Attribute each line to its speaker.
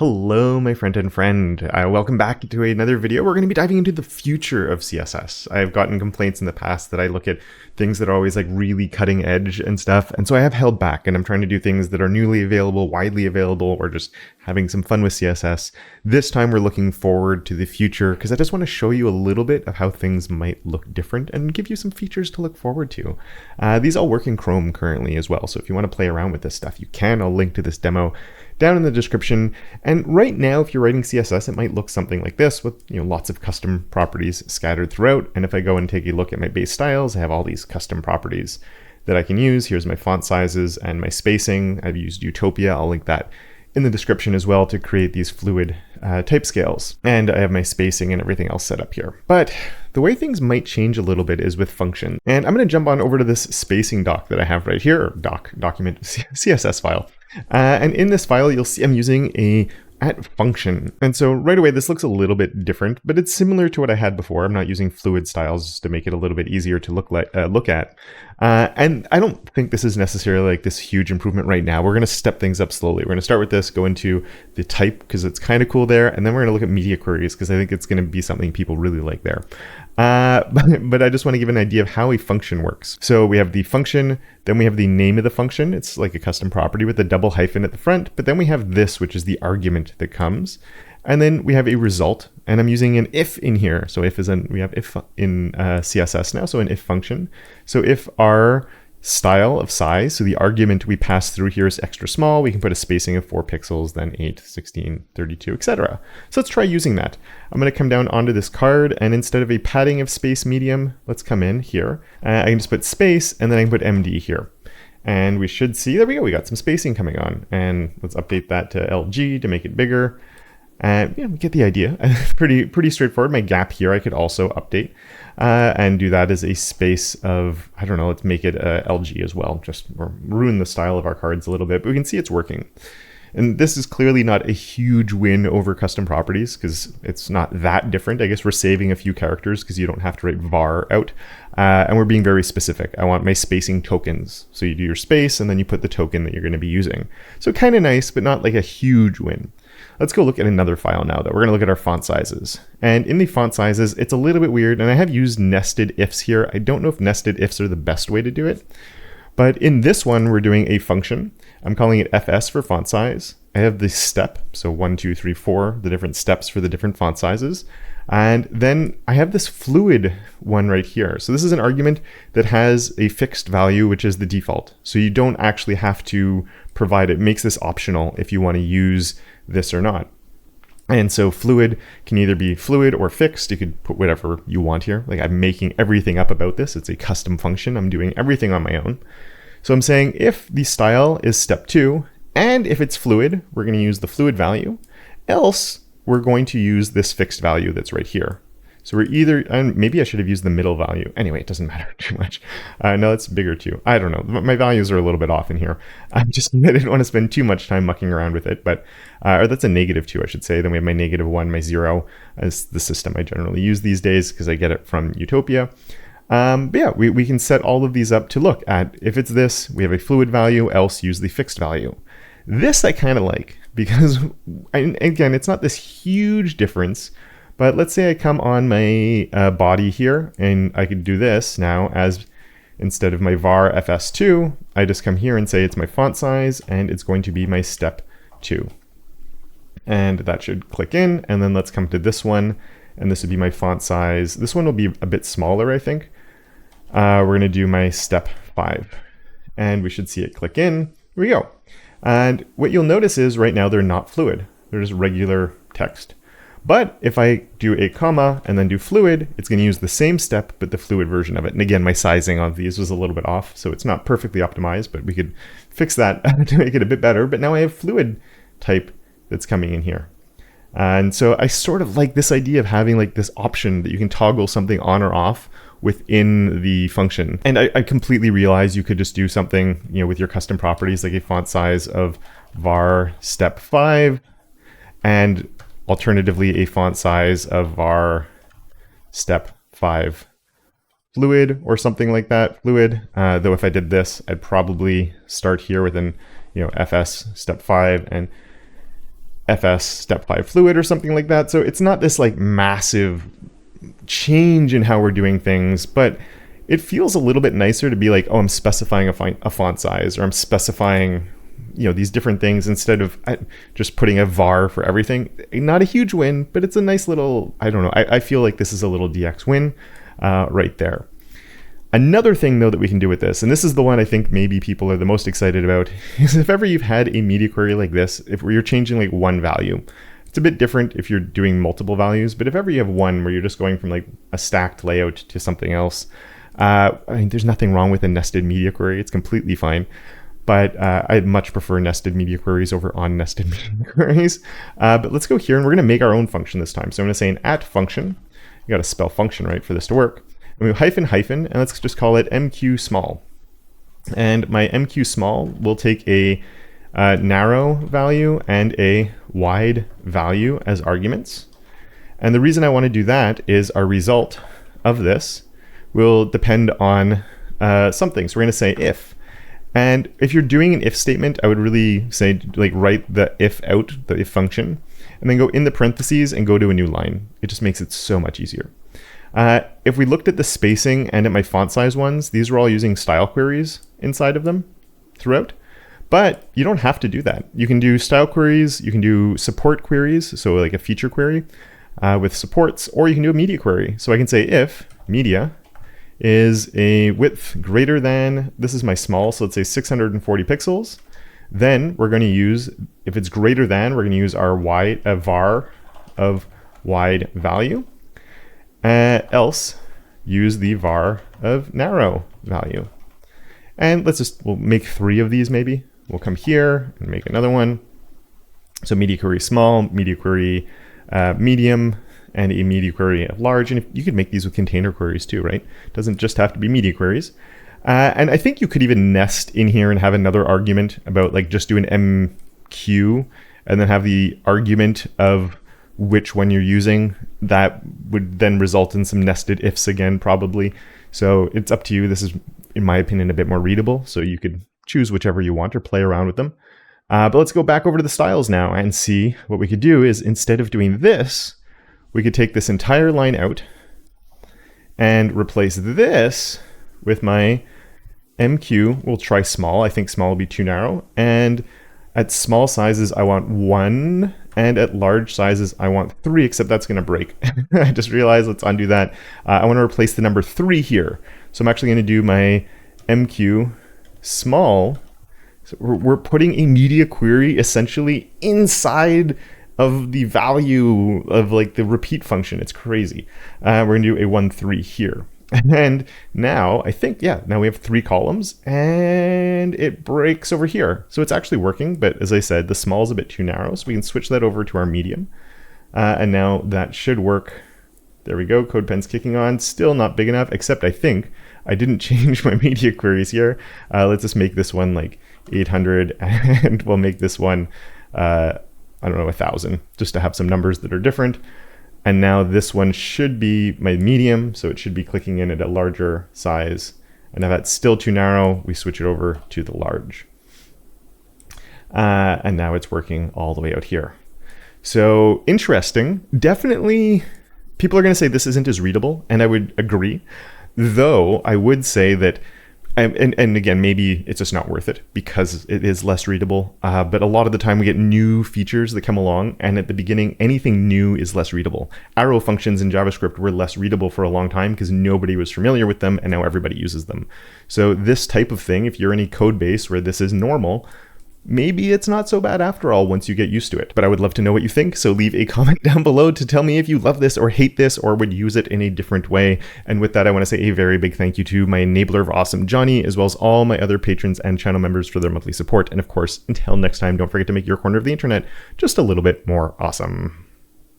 Speaker 1: Hello, my friend and friend. Welcome back to another video. We're going to be diving into the future of CSS. I've gotten complaints in the past that I look at things that are always like really cutting edge and stuff. And so I have held back and I'm trying to do things that are newly available, widely available, or just having some fun with CSS. This time we're looking forward to the future because I just want to show you a little bit of how things might look different and give you some features to look forward to. These all work in Chrome currently as well. So if you want to play around with this stuff, you can. I'll link to this demo down in the description. And right now, if you're writing CSS, it might look something like this with lots of custom properties scattered throughout. And if I go and take a look at my base styles, I have all these custom properties that I can use. Here's my font sizes and my spacing. I've used Utopia. I'll link that in the description as well to create these fluid type scales. And I have my spacing and everything else set up here. But the way things might change a little bit is with function. And I'm going to jump on over to this spacing doc that I have right here, or document CSS file. And in this file, you'll see I'm using a @function. And so right away, this looks a little bit different, but it's similar to what I had before. I'm not using fluid styles just to make it a little bit easier to look at. And I don't think this is necessarily like this huge improvement right now. We're going to step things up slowly. We're going to start with this, go into the type because it's kind of cool there. And then we're going to look at media queries because I think it's going to be something people really like there. But I just want to give an idea of how a function works. So we have the function, then we have the name of the function. It's like a custom property with a double hyphen at the front. But then we have this, which is the argument that comes. And then we have a result, and I'm using an if in here. So if is in, we have if in CSS now, so an if function. So if our style of size, so the argument we pass through here is extra small, we can put a spacing of 4 pixels, then 8, 16, 32, etc. So let's try using that. I'm going to come down onto this card, and instead of a padding of space medium, let's come in here. I can just put space, and then I can put MD here. And we should see, there we go, we got some spacing coming on. And let's update that to LG to make it bigger. And we get the idea. pretty straightforward. My gap here I could also update and do that as a space of, I don't know, let's make it LG as well. Just ruin the style of our cards a little bit, but we can see it's working. And this is clearly not a huge win over custom properties because it's not that different. I guess we're saving a few characters because you don't have to write var out. And we're being very specific. I want my spacing tokens. So you do your space and then you put the token that you're going to be using. So kind of nice, but not like a huge win. Let's go look at another file now, though. We're going to look at our font sizes. And in the font sizes, it's a little bit weird. And I have used nested ifs here. I don't know if nested ifs are the best way to do it. But in this one, we're doing a function. I'm calling it fs for font size. I have the step, so 1, 2, 3, 4, the different steps for the different font sizes. And then I have this fluid one right here. So this is an argument that has a fixed value, which is the default. So you don't actually have to provide it. It makes this optional if you want to use this or not. And so fluid can either be fluid or fixed. You could put whatever you want here. Like I'm making everything up about this. It's a custom function. I'm doing everything on my own. So I'm saying if the style is step 2, and if it's fluid, we're going to use the fluid value. Else, we're going to use this fixed value that's right here. So we're either, and maybe I should have used the middle value. Anyway, it doesn't matter too much. No, it's bigger too. I don't know. My values are a little bit off in here. I didn't want to spend too much time mucking around with it, but, or that's a -2, I should say. Then we have my -1, my 0 as the system I generally use these days because I get it from Utopia. But yeah, we can set all of these up to look at, if it's this, we have a fluid value, else use the fixed value. This I kind of like because, again, it's not this huge difference, but let's say I come on my body here and I could do this now as instead of my var fs2, I just come here and say it's my font size and it's going to be my step 2. And that should click in, and then let's come to this one and this would be my font size. This one will be a bit smaller, I think. We're going to do my step 5 and we should see it click in. Here we go. And what you'll notice is right now they're not fluid. They're just regular text. But if I do a comma and then do fluid, it's going to use the same step, but the fluid version of it. And again, my sizing of these was a little bit off, so it's not perfectly optimized, but we could fix that to make it a bit better. But now I have fluid type that's coming in here. And so I sort of like this idea of having like this option that you can toggle something on or off within the function. And I completely realize you could just do something, with your custom properties, like a font size of var step 5, and alternatively a font size of var step 5 fluid or something like that, fluid. Though if I did this, I'd probably start here with an, fs step 5 and FS step 5 fluid or something like that. So it's not this like massive change in how we're doing things, but it feels a little bit nicer to be like, oh, I'm specifying a font size, or I'm specifying, you know, these different things instead of just putting a var for everything. Not a huge win, but it's a nice little, I don't know, I feel like this is a little DX win right there. Another thing though that we can do with this, and this is the one I think maybe people are the most excited about, is if ever you've had a media query like this, if you're changing like one value. It's a bit different if you're doing multiple values, but if ever you have one where you're just going from like a stacked layout to something else, I mean, there's nothing wrong with a nested media query. It's completely fine. But I much prefer nested media queries over unnested media queries. But let's go here and we're going to make our own function this time. So I'm going to say an at function. You got to spell function right for this to work. And we hyphen hyphen, and let's just call it MQ small. And my MQ small will take a narrow value and a wide value as arguments. And the reason I want to do that is our result of this will depend on something. So we're going to say if. And if you're doing an if statement, I would really say like write the if out, the if function, and then go in the parentheses and go to a new line. It just makes it so much easier. If we looked at the spacing and at my font size ones, these were all using style queries inside of them throughout. But you don't have to do that. You can do style queries, you can do support queries, so like a feature query with supports, or you can do a media query. So I can say if media is a width greater than, this is my small, so let's say 640 pixels, then we're going to use, if it's greater than, we're going to use our wide, var of wide value. Else use the var of narrow value. And we'll make 3 of these maybe. We'll come here and make another one. So media query small, media query medium, and a media query large. And if, you could make these with container queries too, right? It doesn't just have to be media queries. And I think you could even nest in here and have another argument about like just do an MQ and then have the argument of which one you're using. That would then result in some nested ifs again, probably. So it's up to you. This is, in my opinion, a bit more readable. So you could choose whichever you want or play around with them. But let's go back over to the styles now and see what we could do is instead of doing this, we could take this entire line out and replace this with my MQ. We'll try small. I think small will be too narrow. And at small sizes, I want 1. And at large sizes, I want 3, except that's going to break. I just realized, let's undo that. I want to replace the number 3 here. So I'm actually going to do my MQ small. So we're putting a media query essentially inside of the value of like the repeat function. It's crazy. We're going to do a 1-3 here. And now I think, yeah, now we have 3 columns and it breaks over here. So it's actually working, but as I said, the small is a bit too narrow. So we can switch that over to our medium. And now that should work. There we go. CodePen's kicking on. Still not big enough, except I think I didn't change my media queries here. Let's just make this one like 800 and we'll make this one, I don't know, 1,000, just to have some numbers that are different. And now this one should be my medium, so it should be clicking in at a larger size. And if that's still too narrow, we switch it over to the large. And now it's working all the way out here. So interesting. Definitely, people are going to say this isn't as readable, and I would agree. Though I would say that, and again, maybe it's just not worth it because it is less readable. But a lot of the time we get new features that come along, and at the beginning, anything new is less readable. Arrow functions in JavaScript were less readable for a long time because nobody was familiar with them, and now everybody uses them. So this type of thing, if you're in a code base where this is normal, maybe it's not so bad after all once you get used to it. But I would love to know what you think, so leave a comment down below to tell me if you love this or hate this or would use it in a different way. And with that, I want to say a very big thank you to my enabler of awesome, Johnny, as well as all my other patrons and channel members for their monthly support. And of course, until next time, don't forget to make your corner of the internet just a little bit more awesome.